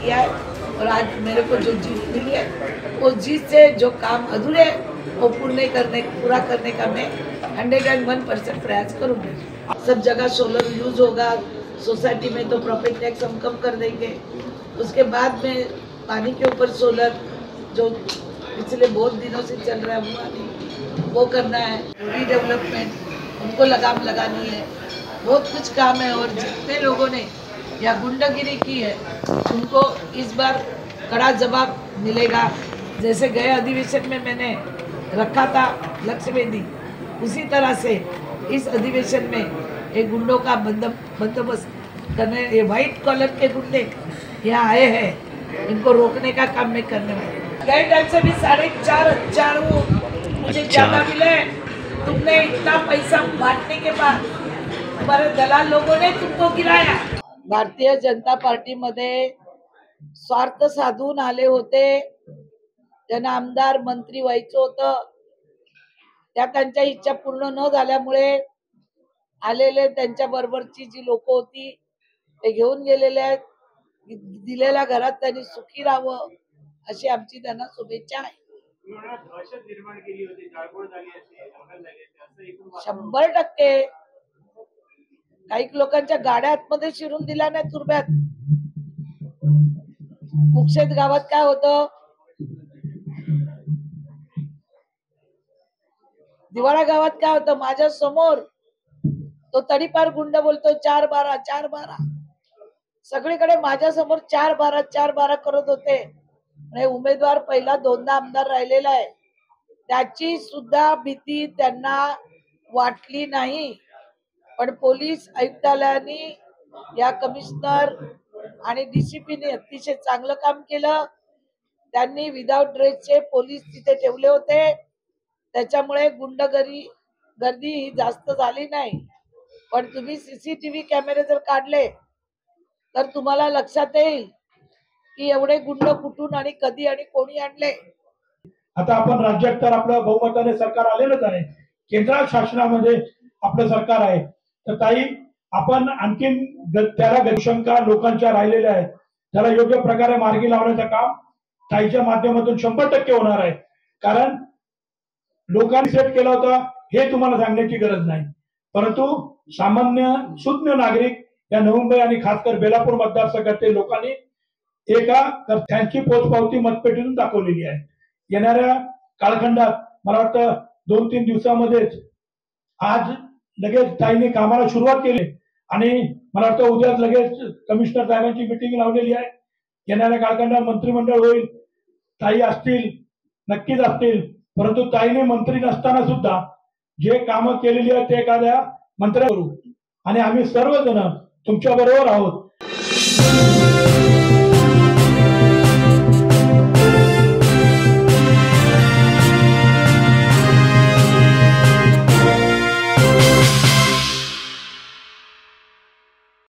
KIA है और आज मेरे को जो जीत मिली है वो जीत से जो काम अधूरे वो पूरा करने का मैं 101% प्रयास करूँगी। सब जगह सोलर यूज होगा, सोसाइटी में तो प्रॉपर्टी टैक्स हम कम कर देंगे। उसके बाद में पानी के ऊपर सोलर जो पिछले बहुत दिनों से चल रहा है हुआ नहीं, वो करना है। रीडेवलपमेंट उनको लगाम लगानी है, बहुत कुछ काम है। और जितने लोगों ने या गुंडागिरी की है उनको इस बार कड़ा जवाब मिलेगा। जैसे गए अधिवेशन में मैंने रखा था लक्ष्य वेदी, उसी तरह से इस अधिवेशन में एक गुंडों का बंदोबस्त करने, ये व्हाइट कॉलर के गुंडे यहाँ आए हैं, इनको रोकने का काम मैं करने वाली। गए टाइम से भी 4,500 मुझे ज्यादा मिले। तुमने इतना पैसा बांटने के बाद तुम्हारे दलाल लोगों ने तुमको गिराया। भारतीय जनता पार्टी मध्ये स्वार्थ साधून आले होते, त्यांना आमदार मंत्री व्हायचं होतं, त्या त्यांच्या इच्छा पूर्ण न झाल्यामुळे आलेले त्यांच्या बरोबरची जी लोक होती ते घेऊन गेलेले आहेत। दिलेल्या घरात त्यांनी सुखी राहावं अशी आमची त्यांना शुभेच्छा आहे। 100% काही लोकांच्या गाड्या आतमध्ये शिरून दिल्या नाही तुर्ब्यात। कुक्षेत गावात काय होतं, दिवाळा गावात काय होतं, माझ्या समोर तो तडीपार गुंड बोलतो 4-12 4-12, सगळीकडे माझ्या समोर 4-12 करत होते। उमेदवार पहिला 2दा आमदार राहिलेला आहे, त्याची सुद्धा भीती त्यांना वाटली नाही। पण पोलीस आयुक्तालयाने, या कमिशनर आणि डीसीपीने अतिशय चांगलं काम केलं। त्यांनी विदाउट ड्रेसचे पोलीस तिथे ठेवले होते, त्याच्यामुळे गर्दी ही जास्त झाली नाही। पण तुम्ही सीसीटीव्ही कॅमेरे जर काढले तर तुम्हाला लक्षात येईल की एवढे गुंड कुठून आणि कधी आणि कोणी आणले। आता आपण राज्यात तर आपलं बहुमताने सरकार आलेलंच आहे, केंद्र शासनामध्ये आपलं सरकार आहे, तर ताई आपण आणखीन त्याला गैरशंका लोकांच्या राहिलेल्या आहेत, त्याला योग्य प्रकारे मार्गी लावण्याचं काम ताईच्या माध्यमातून 100% होणार आहे। कारण लोकांनी सेट केला होता हे तुम्हाला सांगण्याची गरज नाही, परंतु सामान्य सुज्ञ नागरिक या नवी मुंबई आणि खासकर बेलापूर मतदारसंघातील लोकांनी त्यांची पोचपावती मतपेटीतून दाखवलेली आहे। येणाऱ्या कालखंडात मला वाटतं 2-3 दिवसामध्येच आज लगेच ताईने कामाला सुरुवात केली आणि मला वाटतं उद्याच लगेच कमिशनर साहेबांची मीटिंग लावलेली आहे। येणाऱ्या कालखंडात मंत्रिमंडळ होईल, ताई असतील, नक्कीच असतील, परंतु ताईने मंत्री नसताना सुद्धा जे कामं केलेली आहेत ते एखाद्या मंत्र्या करू आणि आम्ही सर्वजण तुमच्या बरोबर आहोत।